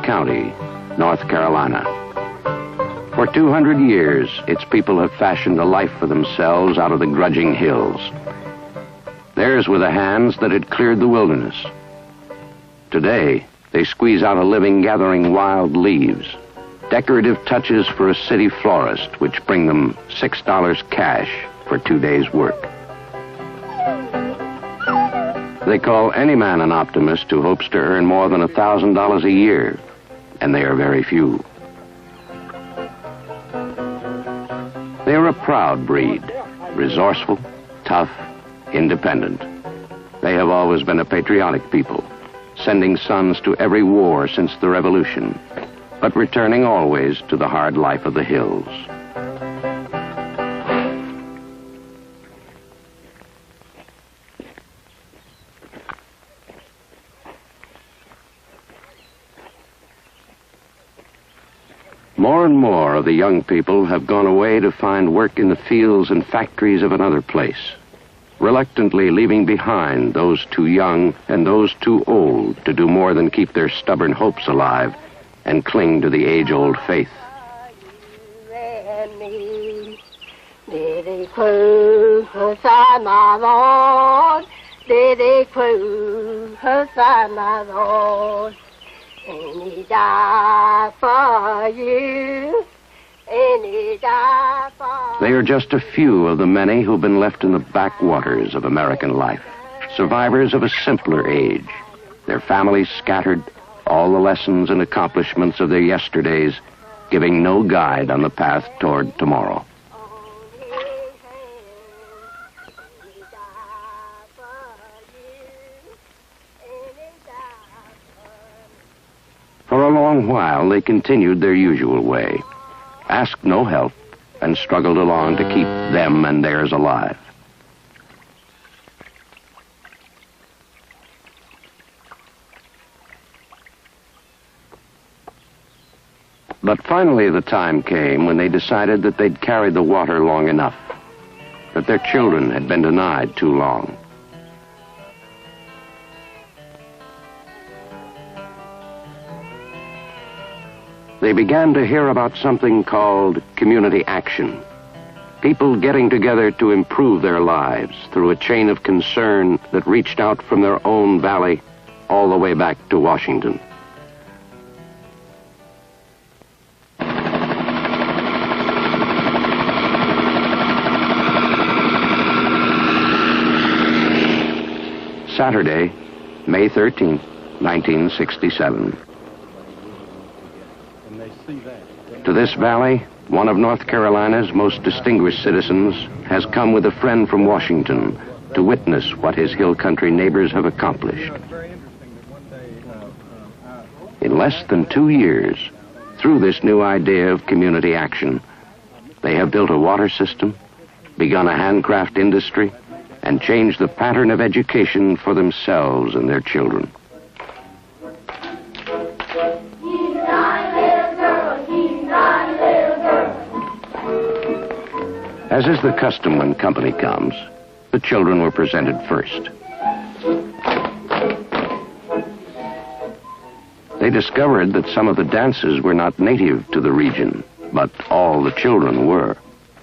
County, North Carolina. For 200 years, its people have fashioned a life for themselves out of the grudging hills. Theirs were the hands that had cleared the wilderness. Today, they squeeze out a living gathering wild leaves, decorative touches for a city florist, which bring them $6 cash for 2 days' work. They call any man an optimist who hopes to earn more than $1,000 a year, and they are very few. They are a proud breed, resourceful, tough, independent. They have always been a patriotic people, sending sons to every war since the Revolution, but returning always to the hard life of the hills. More and more of the young people have gone away to find work in the fields and factories of another place, reluctantly leaving behind those too young and those too old to do more than keep their stubborn hopes alive and cling to the age-old faith. Any die for you, any die for... They are just a few of the many who've been left in the backwaters of American life, survivors of a simpler age, their families scattered, all the lessons and accomplishments of their yesterdays giving no guide on the path toward tomorrow. For a long while, they continued their usual way, asked no help, and struggled along to keep them and theirs alive. But finally the time came when they decided that they'd carried the water long enough, that their children had been denied too long. They began to hear about something called community action. People getting together to improve their lives through a chain of concern that reached out from their own valley all the way back to Washington. Saturday, May 13th, 1967. To this valley, one of North Carolina's most distinguished citizens has come with a friend from Washington to witness what his hill country neighbors have accomplished. In less than 2 years, through this new idea of community action, they have built a water system, begun a handcraft industry, and changed the pattern of education for themselves and their children. As is the custom when company comes, the children were presented first. They discovered that some of the dances were not native to the region, but all the children were.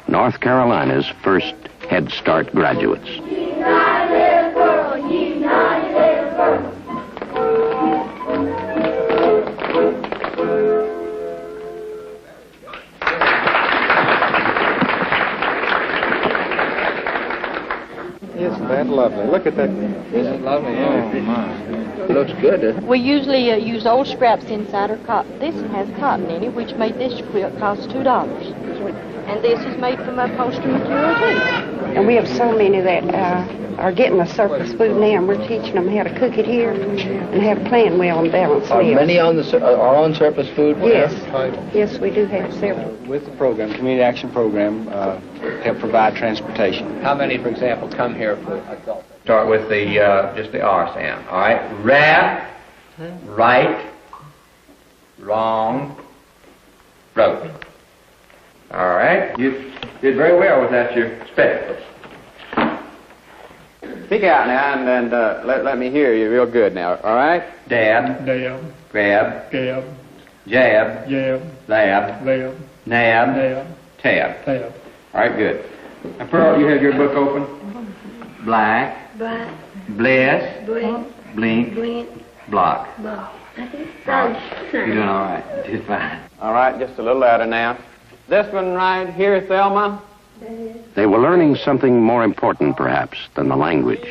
North Carolina's first Head Start graduates. Isn't that lovely? Look at that. Isn't it lovely? Oh, my. It looks good. We usually use old scraps inside our cotton. This one has cotton in it, which made this quilt cost $2. And this is made from upholstery material, too. And we have so many that are getting the surplus food now, and we're teaching them how to cook it here and how to plan well and balance Are meals. many on are on surplus food? Yes. Yes, we do have several. With the program, Community Action Program, help provide transportation. How many, for example, come here for adults? Start with the just the R sound. All right. Left, right, wrong, wrote. All right. You did very well without your spectacles. Speak out now and let me hear you real good now. All right. Dab. Dab. Grab. Gab. jab, Jab. lab, Lab. nab, Nab. tab. Tab. All right, good. Now, Pearl, you have your book open. Black, Black. bless, Blink. blink, Blink. block. Block. You're doing all right. Just fine. All right, just a little louder now. This one right here, Thelma. They were learning something more important, perhaps, than the language.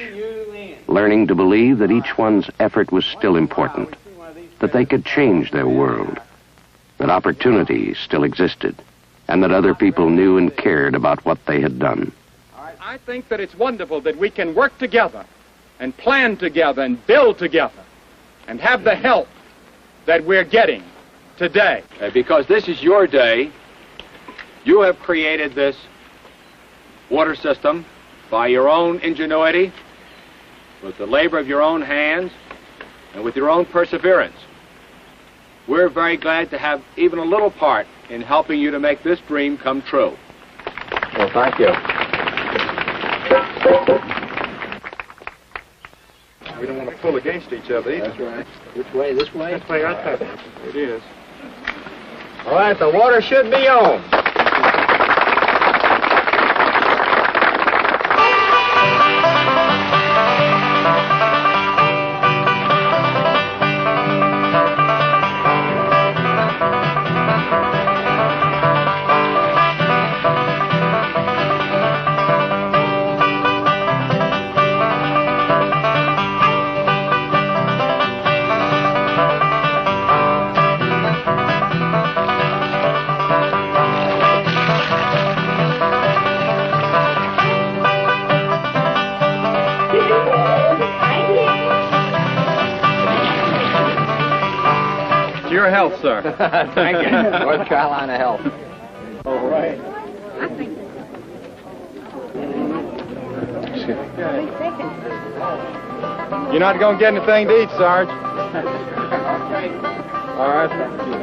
Learning to believe that each one's effort was still important, that they could change their world, that opportunity still existed, and that other people knew and cared about what they had done. I think that it's wonderful that we can work together and plan together and build together and have the help that we're getting today. Because this is your day. You have created this water system by your own ingenuity, with the labor of your own hands, and with your own perseverance. We're very glad to have even a little part in helping you to make this dream come true. Well, thank you. We don't want to pull against each other either. That's right. Which way? This way? This way, right there. It is. All right, the water should be on. To your health, sir. Thank you. North Carolina Health. All right. You're not going to get anything to eat, Sarge. All right, thank you.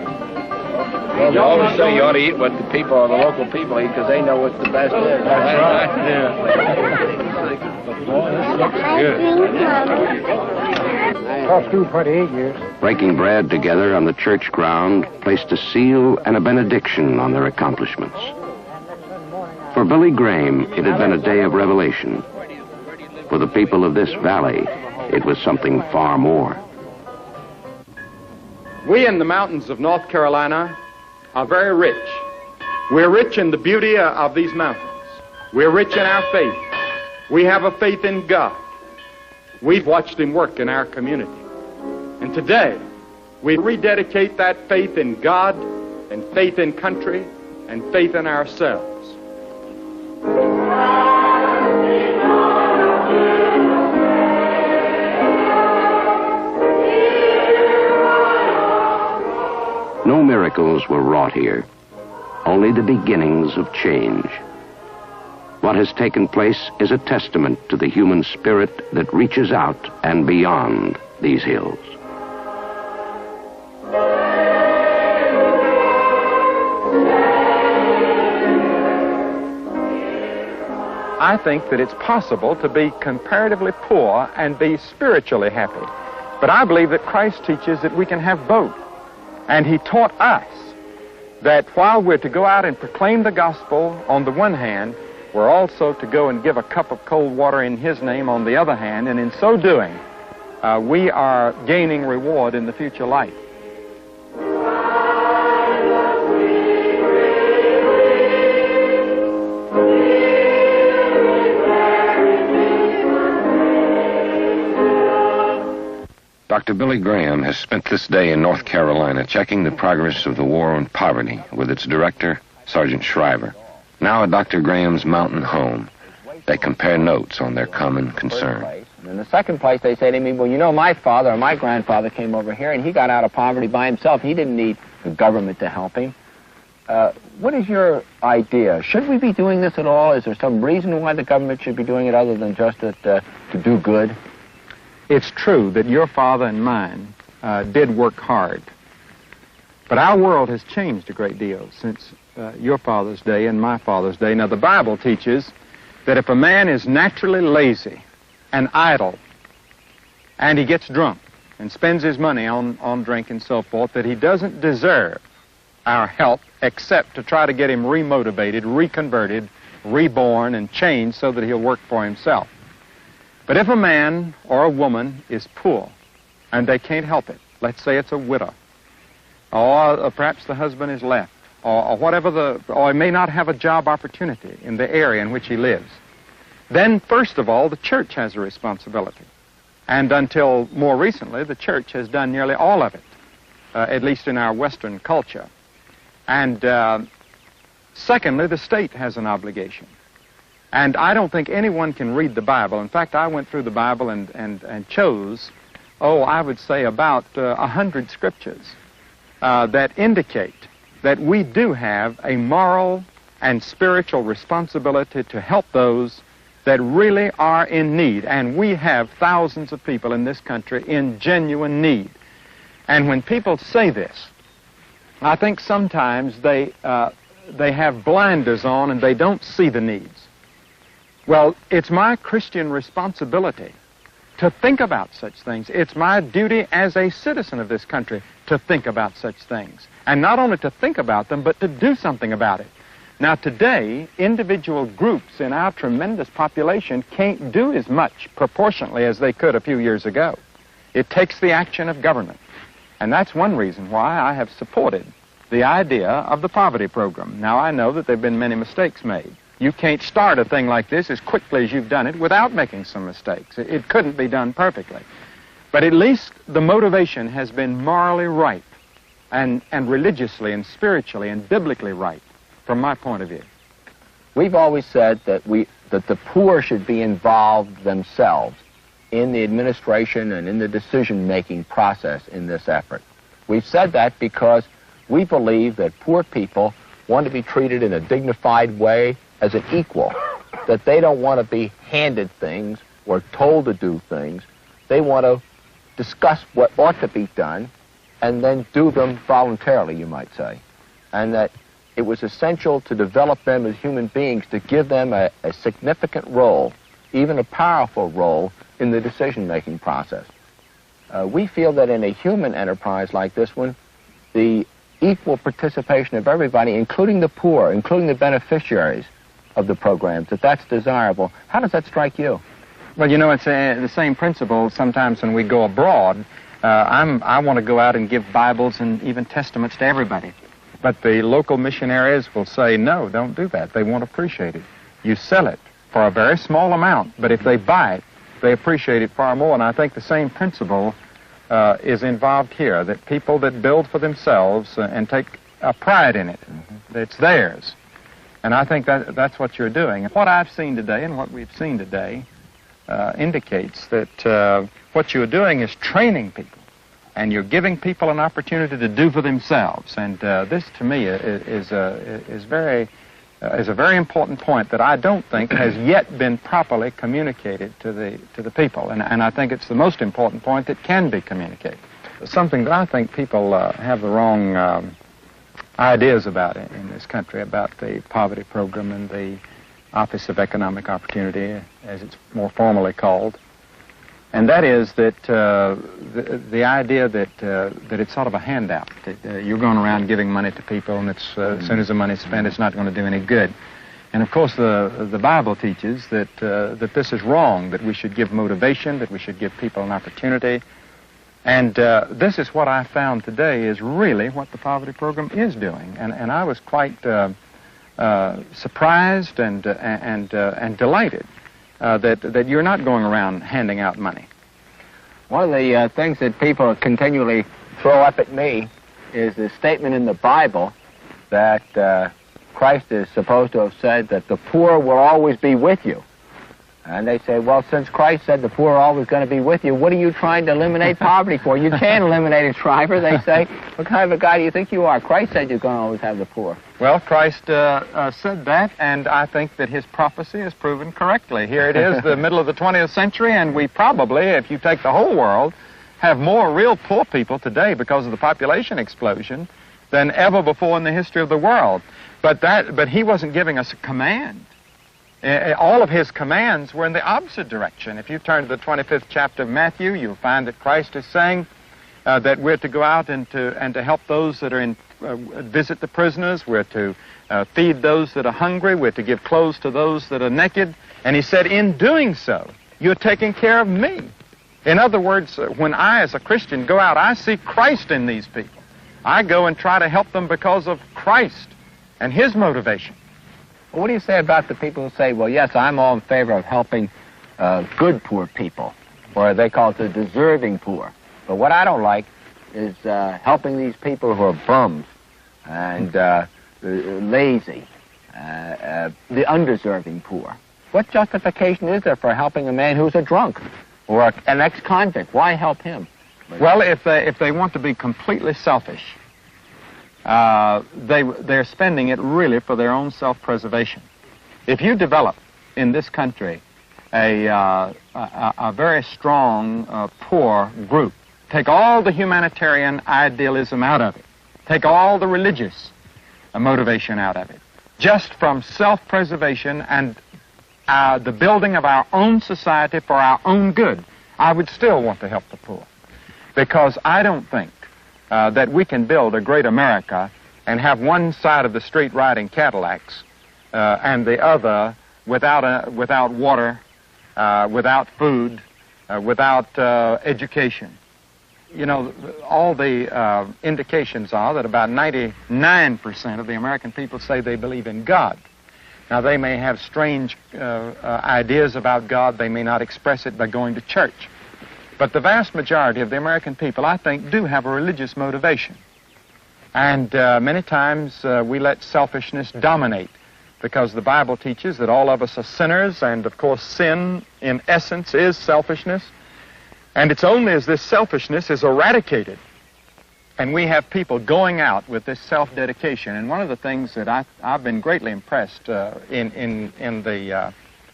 Well, you always say you ought to eat what the people, or the local people eat, because they know what the best is. That's right. Cost 228 years. Breaking bread together on the church ground placed a seal and a benediction on their accomplishments. For Billy Graham, it had been a day of revelation. For the people of this valley, it was something far more. We in the mountains of North Carolina are very rich. We're rich in the beauty of these mountains. We're rich in our faith. We have a faith in God. We've watched Him work in our community. And today, we rededicate that faith in God and faith in country and faith in ourselves. No miracles were wrought here, only the beginnings of change. What has taken place is a testament to the human spirit that reaches out and beyond these hills. I think that it's possible to be comparatively poor and be spiritually happy. But I believe that Christ teaches that we can have both. And He taught us that while we're to go out and proclaim the gospel on the one hand, we're also to go and give a cup of cold water in His name on the other hand, and in so doing, we are gaining reward in the future life. Dr. Billy Graham has spent this day in North Carolina checking the progress of the war on poverty with its director, Sergeant Shriver. Now at Dr. Graham's mountain home, they compare notes on their common concern. In the second place, they say to me, well, you know, my father or my grandfather came over here and he got out of poverty by himself. He didn't need the government to help him. What is your idea? Should we be doing this at all? Is there some reason why the government should be doing it other than just to do good? It's true that your father and mine did work hard. But our world has changed a great deal since your father's day and my father's day. Now, the Bible teaches that if a man is naturally lazy and idle and he gets drunk, and spends his money on drink and so forth, that he doesn't deserve our help except to try to get him remotivated, reconverted, reborn, and changed so that he'll work for himself. But if a man or a woman is poor and they can't help it, let's say it's a widow, or perhaps the husband is left, or whatever or he may not have a job opportunity in the area in which he lives, then first of all, the church has a responsibility. And until more recently, the church has done nearly all of it, at least in our Western culture. And secondly, the state has an obligation. And I don't think anyone can read the Bible. In fact, I went through the Bible and chose, I would say about 100 scriptures that indicate that we do have a moral and spiritual responsibility to help those that really are in need. And we have thousands of people in this country in genuine need. And when people say this, I think sometimes they have blinders on and they don't see the needs. Well, it's my Christian responsibility to think about such things. It's my duty as a citizen of this country to think about such things. And not only to think about them, but to do something about it. Now, today, individual groups in our tremendous population can't do as much proportionately as they could a few years ago. It takes the action of government. And that's one reason why I have supported the idea of the poverty program. Now, I know that there have been many mistakes made. You can't start a thing like this as quickly as you've done it without making some mistakes. It couldn't be done perfectly. But at least the motivation has been morally right and religiously and spiritually and biblically right from my point of view. We've always said that the poor should be involved themselves in the administration and in the decision-making process in this effort. We've said that because we believe that poor people want to be treated in a dignified way as an equal, that they don't want to be handed things or told to do things. They want to discuss what ought to be done and then do them voluntarily, you might say. And that it was essential to develop them as human beings, to give them a significant role, even a powerful role, in the decision-making process. We feel that in a human enterprise like this one, the equal participation of everybody, including the poor, including the beneficiaries of the programs, that's desirable. How does that strike you? Well, you know, it's the same principle sometimes when we go abroad. I want to go out and give Bibles and even Testaments to everybody. But the local missionaries will say, no, don't do that. They won't appreciate it. You sell it for a very small amount, but if they buy it, they appreciate it far more. And I think the same principle is involved here, that people that build for themselves and take a pride in it, it's theirs. And I think that's what you're doing. What I've seen today and what we've seen today indicates that what you're doing is training people. And you're giving people an opportunity to do for themselves. And this, to me, is a very important point that I don't think has yet been properly communicated to the people. And I think it's the most important point that can be communicated. Something that I think people have the wrong ideas about it in this country, about the poverty program and the Office of Economic Opportunity, as it's more formally called. And that is that the idea that it's sort of a handout, that you're going around giving money to people, and it's, as soon as the money's spent, it's not going to do any good. And of course, the Bible teaches that this is wrong, that we should give motivation, that we should give people an opportunity. And this is what I found today is really what the poverty program is doing. And I was quite surprised and delighted. That you're not going around handing out money. One of the things that people continually throw up at me is the statement in the Bible that Christ is supposed to have said that the poor will always be with you. And they say, well, since Christ said the poor are always going to be with you, what are you trying to eliminate poverty for? You can't eliminate it, Shriver. They say, what kind of a guy do you think you are? Christ said you're going to always have the poor. Well, Christ said that, and I think that his prophecy is proven correctly. Here it is, the middle of the 20th century, and we probably, if you take the whole world, have more real poor people today because of the population explosion than ever before in the history of the world. But he wasn't giving us a command. All of his commands were in the opposite direction. If you turn to the 25th chapter of Matthew, you'll find that Christ is saying that we're to go out and to help those that are in, visit the prisoners. We're to feed those that are hungry. We're to give clothes to those that are naked. And he said, in doing so, you're taking care of me. In other words, when I, as a Christian, go out, I see Christ in these people. I go and try to help them because of Christ and his motivation. Well, what do you say about the people who say, well, yes, I'm all in favor of helping good poor people, or they call it the deserving poor. But what I don't like is helping these people who are bums and lazy, the undeserving poor. What justification is there for helping a man who's a drunk or an ex-convict? Why help him? Well, if they want to be completely selfish, they're spending it really for their own self-preservation. If you develop in this country a very strong poor group, take all the humanitarian idealism out of it, take all the religious motivation out of it, just from self-preservation and the building of our own society for our own good, I would still want to help the poor. Because I don't think that we can build a great America and have one side of the street riding Cadillacs and the other without water, without food, without education. You know, all the indications are that about 99% of the American people say they believe in God. Now, they may have strange ideas about God. They may not express it by going to church. But the vast majority of the American people, I think, do have a religious motivation. And many times we let selfishness dominate because the Bible teaches that all of us are sinners, and, of course, sin, in essence, is selfishness. And it's only as this selfishness is eradicated and we have people going out with this self-dedication. And one of the things that I've been greatly impressed in the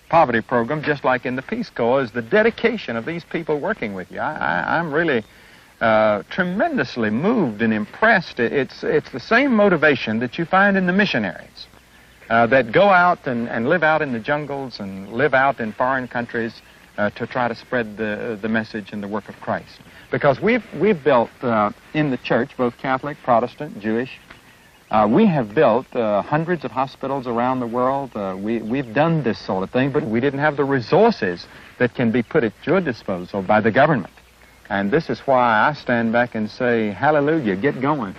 poverty program, just like in the Peace Corps, is the dedication of these people working with you. I'm really tremendously moved and impressed. It's the same motivation that you find in the missionaries that go out and live out in the jungles and live out in foreign countries to try to spread the message and the work of Christ. Because we've built in the church, both Catholic, Protestant, Jewish, we have built hundreds of hospitals around the world. We've done this sort of thing, but we didn't have the resources that can be put at your disposal by the government. And this is why I stand back and say, hallelujah, get going.